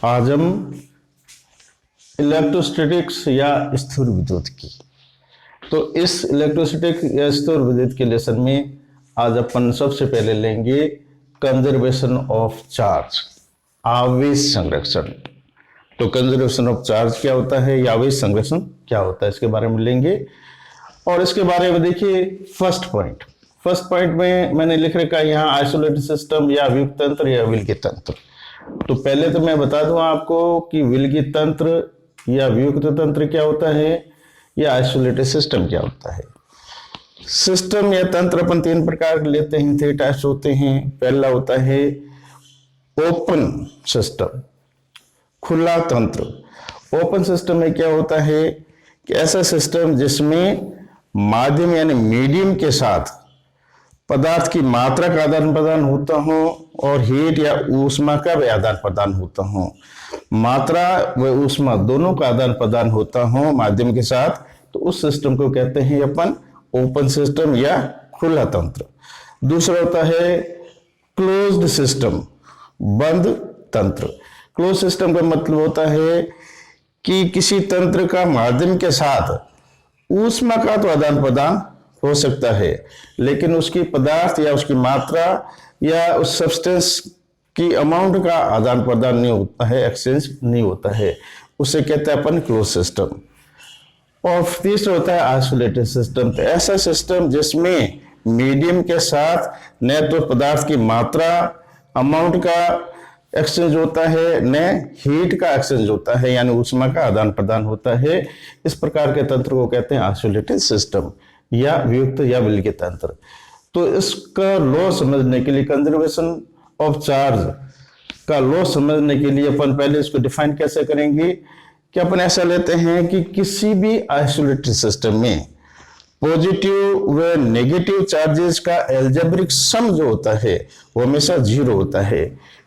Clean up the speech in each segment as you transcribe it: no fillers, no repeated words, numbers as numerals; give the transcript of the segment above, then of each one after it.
आज हम इलेक्ट्रोस्टैटिक्स या स्थिर विद्युत की, तो इस इलेक्ट्रोस्टैटिक या स्थिर विद्युत के लेसन में आज अपन सबसे पहले लेंगे कंजर्वेशन ऑफ चार्ज, आवेश संरक्षण। तो कंजर्वेशन ऑफ चार्ज क्या होता है या आवेश संरक्षण क्या होता है, इसके बारे में लेंगे। और इसके बारे में देखिए फर्स्ट पॉइंट में मैंने लिख रखा है यहाँ आइसोलेटेड सिस्टम या वियुक्त तंत्र या विलगी तंत्र। तो पहले तो मैं बता दूं आपको कि विलगी तंत्र या वियुक्त तंत्र क्या होता है या आइसोलेटेड सिस्टम क्या होता है। सिस्टम या तंत्र अपन तीन प्रकार के लेते हैं, 3 टाइप्स होते हैं। पहला होता है ओपन सिस्टम, खुला तंत्र। ओपन सिस्टम में क्या होता है कि ऐसा सिस्टम जिसमें माध्यम यानी मीडियम के साथ पदार्थ की मात्रा का आदान प्रदान होता हो और हीट या ऊष्मा का भी आदान प्रदान होता हो। मात्रा व ऊष्मा दोनों का आदान प्रदान होता हो माध्यम के साथ, तो उस सिस्टम को कहते हैं अपन ओपन सिस्टम या खुला तंत्र। दूसरा होता है क्लोज्ड सिस्टम, बंद तंत्र। क्लोज सिस्टम का मतलब होता है कि किसी तंत्र का माध्यम के साथ ऊष्मा का तो आदान प्रदान हो सकता है, लेकिन उसकी पदार्थ या उसकी मात्रा या उस सब्सटेंस की अमाउंट का आदान प्रदान नहीं होता है, एक्सचेंज नहीं होता है, उसे कहते हैं अपन क्लोज सिस्टम। और तीसरा होता है आइसोलेटेड सिस्टम। तो ऐसा सिस्टम जिसमें मीडियम के साथ न तो पदार्थ की मात्रा अमाउंट का एक्सचेंज होता है, न हीट का एक्सचेंज होता है यानी ऊष्मा का आदान प्रदान होता है। इस प्रकार के तंत्र को कहते हैं आइसोलेटेड सिस्टम या वियुक्त या विलगी तंत्र। तो इसका लॉ समझने के लिए, कंजर्वेशन ऑफ चार्ज का लॉ समझने के लिए अपन पहले इसको डिफाइन कैसे करेंगे कि अपन ऐसा लेते हैं कि किसी भी आइसोलेटेड सिस्टम में पॉजिटिव व नेगेटिव चार्जेस का एल्जेब्रिक सम जो होता है वो हमेशा 0 होता है।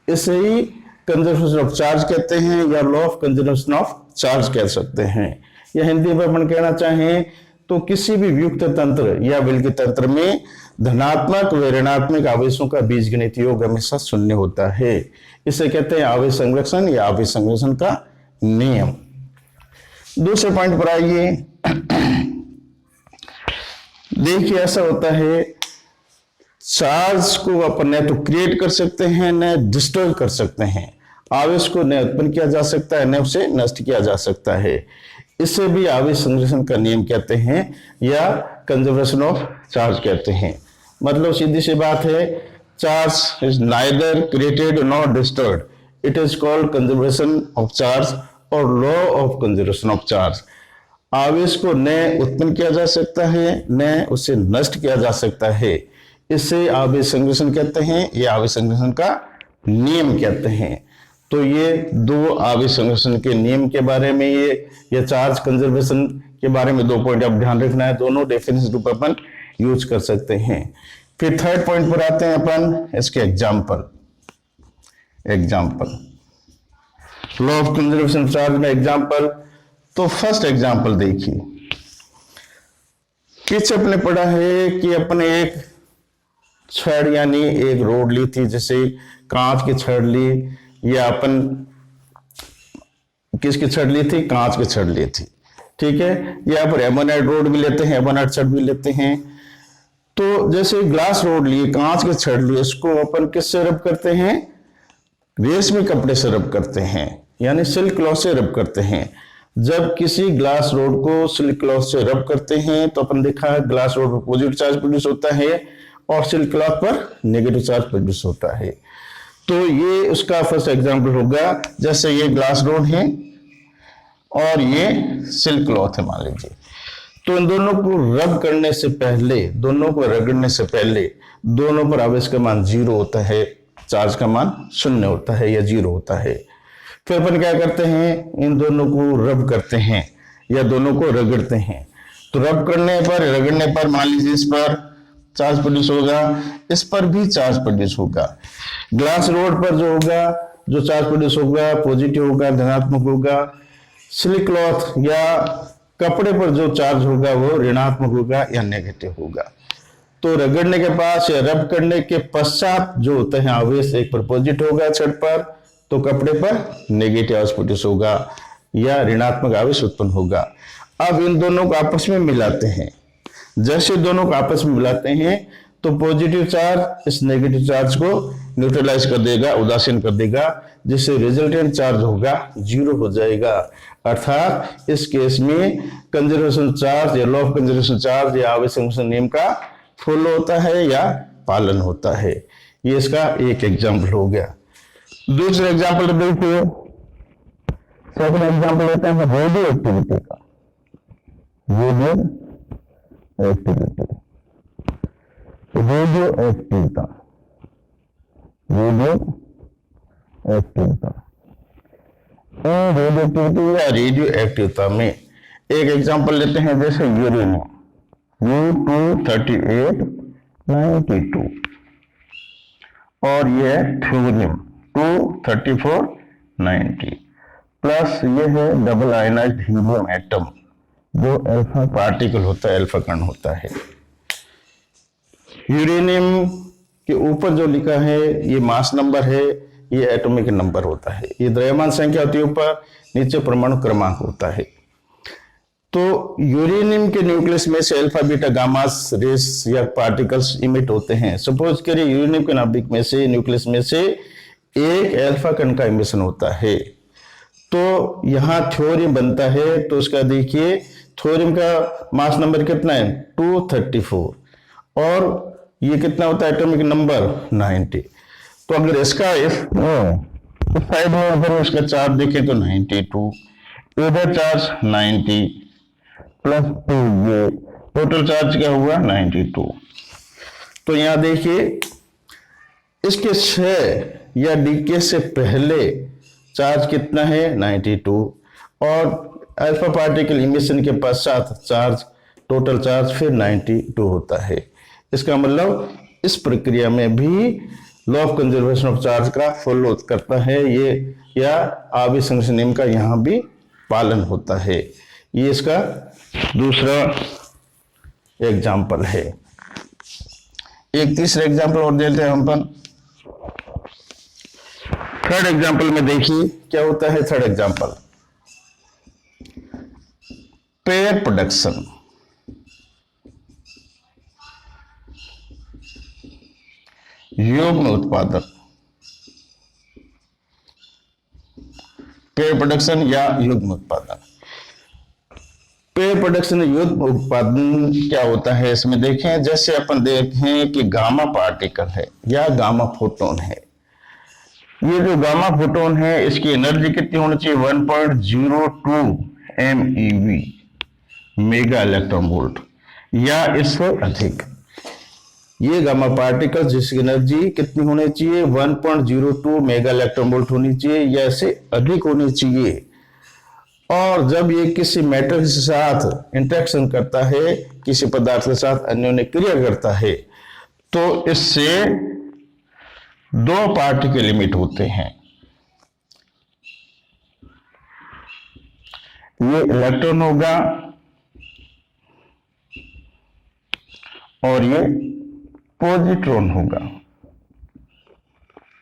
इसे ही कंजर्वेशन ऑफ चार्ज कहते हैं या law of conservation of charge कह सकते हैं। या हिंदी में अपन कहना चाहें तो किसी भी वियुक्त तंत्र या विलगी तंत्र में धनात्मक व ऋणात्मक आवेशों का बीजगणित योग हमेशा 0 होता है। इसे कहते हैं आवेश संरक्षण या आवेश संरक्षण का नियम। दूसरे पॉइंट पर आइए। देखिए ऐसा होता है, चार्ज को अपन न तो क्रिएट कर सकते हैं न डिस्ट्रॉय कर सकते हैं। आवेश को न उत्पन्न किया जा सकता है न उसे नष्ट किया जा सकता है। इसे भी आवेश संरक्षण का नियम कहते हैं या कंजर्वेशन ऑफ चार्ज कहते हैं। मतलब सीधी सी बात है, charge is neither created nor destroyed, it is called conservation of charge और law of conservation of charge. आवेश को न उत्पन्न किया जा सकता है न उसे नष्ट किया जा सकता है, इसे आवेश संरक्षण कहते हैं, ये आवेश संरक्षण का नियम कहते हैं। तो ये 2 आवेश संरक्षण के नियम के बारे में, ये चार्ज कंजर्वेशन के बारे में 2 पॉइंट आप ध्यान रखना है, दोनों डेफिनेशन रूप अपन यूज कर सकते हैं। फिर थर्ड पॉइंट पर आते हैं अपन इसके example. Law of conservation of charge में एग्जाम्पल। तो फर्स्ट एग्जाम्पल देखिए, पीछे अपने पढ़ा है कि अपने एक छड़ यानी एक रोड ली थी, जैसे कांच की छड़ ली, या अपन किसकी छड़ ली थी, कांच की छड़ ली थी, ठीक है। यहाँ पर एमोनाइट रोड भी लेते हैं, एमोनाइट छड़ भी लेते हैं। तो जैसे ग्लास रोड लिए, कांच की छड़ ली, इसको अपन किससे रब करते हैं, रेशमी कपड़े से रब करते हैं यानी सिल्क क्लॉथ से रब करते हैं। जब किसी ग्लास रोड को सिल्क क्लॉथ से रब करते हैं तो अपन देखा है ग्लास रोड पर पॉजिटिव चार्ज प्रोड्यूस होता है और सिल्क क्लॉथ पर नेगेटिव चार्ज प्रोड्यूस होता है। तो ये उसका फर्स्ट एग्जांपल होगा। जैसे ये ग्लास रोड है और ये सिल्क क्लॉथ है मान लीजिए, तो इन दोनों को रब करने से पहले, दोनों को रगड़ने से पहले दोनों पर आवेश का मान 0 होता है, चार्ज का मान 0 होता है या 0 होता है। फिर अपन क्या करते हैं, इन दोनों को रब करते हैं या दोनों को रगड़ते हैं। तो रब करने पर, रगड़ने पर मान लीजिए इस पर चार्ज प्रोड्यूस होगा, इस पर भी चार्ज प्रोड्यूस होगा। ग्लास रोड पर जो होगा, जो चार्ज प्रोड्यूस होगा पॉजिटिव होगा, धनात्मक होगा। सिल्क क्लॉथ या कपड़े पर जो चार्ज होगा वो ऋणात्मक होगा या नेगेटिव होगा। तो रगड़ने के पास या रब करने के पश्चात जो होते हैं आवेश, एक पर पॉजिटिव होगा छड़ पर तो कपड़े पर नेगेटिव आवेश प्रोड्यूस होगा या ऋणात्मक आवेश उत्पन्न होगा। अब इन दोनों को आपस में मिलाते हैं। जैसे दोनों को आपस में मिलाते हैं तो पॉजिटिव चार्ज इस नेगेटिव चार्ज को न्यूट्रलाइज कर देगा, उदासीन कर देगा, जिससे रिजल्टेंट चार्ज होगा 0 हो जाएगा। अर्थात इस केस में कंजर्वेशन चार्ज या लॉ ऑफ कंजर्वेशन चार्ज या आवेश संरक्षण नियम का फॉलो होता है या पालन होता है। ये इसका एक एग्जाम्पल हो गया। दूसरा एग्जाम्पल देखिए, सेकंड एग्जाम्पल लेते हैं रेडियो एक्टिविटी का। Radio activity, radio activity, radio activity, radio activity या रेडियो एक्टिविटी में एक एग्जाम्पल लेते हैं, जैसे यूरेनियम U23892 और ये थ्योरियम 23490 प्लस ये है डबल आयनाइज्ड हीलियम एटम जो अल्फा पार्टिकल होता है, अल्फा कण होता है। यूरेनियम के ऊपर जो लिखा है ये मास नंबर है, ये एटॉमिक नंबर होता है। ये द्रव्यमान संख्या होती है ऊपर, नीचे परमाणु क्रमांक होता है। तो यूरेनियम के न्यूक्लियस में से अल्फा बीटा गामा रेस या पार्टिकल्स इमिट होते हैं। सपोज करिए यूरेनियम के नाभिक में से, न्यूक्लियस में से एक अल्फा कण का इमिशन होता है, तो यहां थ्योरियम बनता है। तो उसका देखिए थ्योरियम का मास नंबर कितना है 234 और ये कितना होता है एटॉमिक नंबर 90। तो अगर इसका इस साइड में अगर इसका चार्ज देखें तो 92, इधर चार्ज 90 प्लस 2, ये टोटल चार्ज क्या हुआ 92। तो यहां देखिए इसके 6 या डीके से पहले चार्ज कितना है 92 और अल्फा पार्टिकल इमिशन के पश्चात चार्ज, टोटल चार्ज फिर 92 होता है। इसका मतलब इस प्रक्रिया में भी law of conservation of charge का फॉलो करता है ये, या आवेश संरक्षण नियम का यहां भी पालन होता है। ये इसका दूसरा एग्जाम्पल है। एक तीसरा एग्जाम्पल और देते हैं हम अपन। थर्ड एग्जाम्पल में देखिए क्या होता है। Third example pair production. युग्म उत्पादन, पेयर प्रोडक्शन या युग्म उत्पादन। पेयर प्रोडक्शन युग्म उत्पादन क्या होता है इसमें देखें। जैसे अपन देखें कि गामा पार्टिकल है या गामा फोटोन है। ये जो गामा फोटोन है इसकी एनर्जी कितनी होनी चाहिए 1.02 MeV, मेगा इलेक्ट्रॉन वोल्ट, या इससे अधिक। ये गामा पार्टिकल जिसकी एनर्जी कितनी होनी चाहिए 1.02 मेगा इलेक्ट्रॉन वोल्ट होनी चाहिए या इससे अधिक होनी चाहिए। और जब ये किसी मेटल के साथ इंटरेक्शन करता है, किसी पदार्थ के साथ अन्योन्य क्रिया करता है, तो इससे 2 पार्टिकल इमिट होते हैं। ये इलेक्ट्रॉन होगा और ये पॉजिट्रॉन होगा।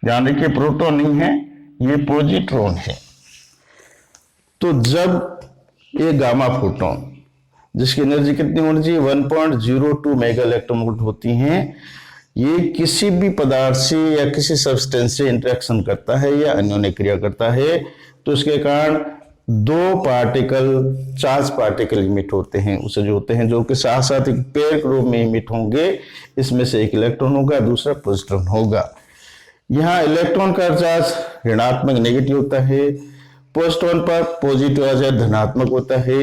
ध्यान रखिए प्रोटॉन नहीं है, ये पॉजिट्रॉन है। तो जब ये गामा फोटोन जिसकी एनर्जी कितनी होनी चाहिए 1.02 मेगा इलेक्ट्रॉन वोल्ट होती हैं, ये किसी भी पदार्थ से या किसी सब्सटेंस से इंटरेक्शन करता है या अन्योन्य क्रिया करता है, तो इसके कारण 2 पार्टिकल, चार्ज पार्टिकल इमिट होते हैं। उसे जो होते हैं जो कि साथ साथ एक पेयर के रूप में इमिट होंगे। इसमें से एक इलेक्ट्रॉन होगा, दूसरा पॉजिट्रॉन होगा। यहाँ इलेक्ट्रॉन का चार्ज ऋणात्मक नेगेटिव होता है, पॉजिट्रॉन पर पॉजिटिव चार्ज धनात्मक होता है,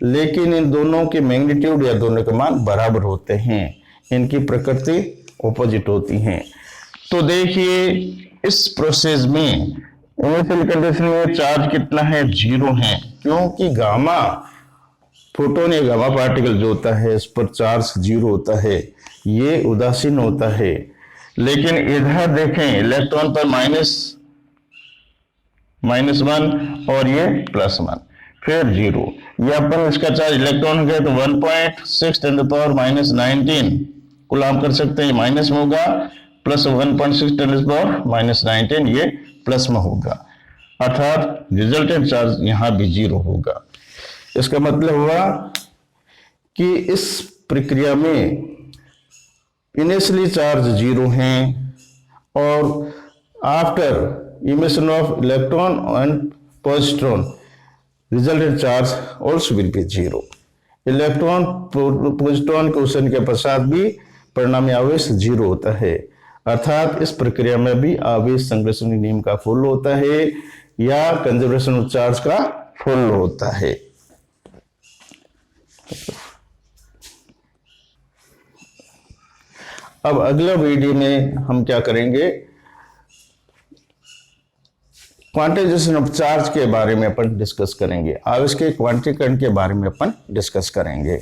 लेकिन इन दोनों के मैग्नीट्यूड या दोनों के मान बराबर होते हैं। इनकी प्रकृति ऑपोजिट होती हैं। तो देखिए इस प्रोसेस में इनिशियल कंडीशन में चार्ज कितना है 0 है, क्योंकि गामा फोटोन या गामा पार्टिकल जो होता है इस पर चार्ज 0 होता है, ये उदासीन होता है। लेकिन इधर देखें इलेक्ट्रॉन पर -1 और ये +1 फिर 0। ये अपन इसका चार्ज इलेक्ट्रॉन है तो 1.6 × 10⁻19 कूलाम कर सकते हैं, माइनस में होगा, प्लस 1.6 × 10⁻19 ये प्लस में होगा, अर्थात रिजल्टेंट चार्ज यहां भी 0 होगा। इसका मतलब हुआ कि इस प्रक्रिया में इनिशियली चार्ज 0 हैं और after emission of electron and positron resultant charge also will be 0। Electron positron के उत्सर्जन के पश्चात भी परिणामी आवेश 0 होता है, अर्थात इस प्रक्रिया में भी आवेश संरक्षण नियम का फॉलो होता है या कंजर्वेशन ऑफ चार्ज का फॉलो होता है। अब अगला वीडियो में हम क्या करेंगे, क्वांटाइजेशन ऑफ चार्ज के बारे में अपन डिस्कस करेंगे, आवेश के क्वांटीकरण के बारे में अपन डिस्कस करेंगे।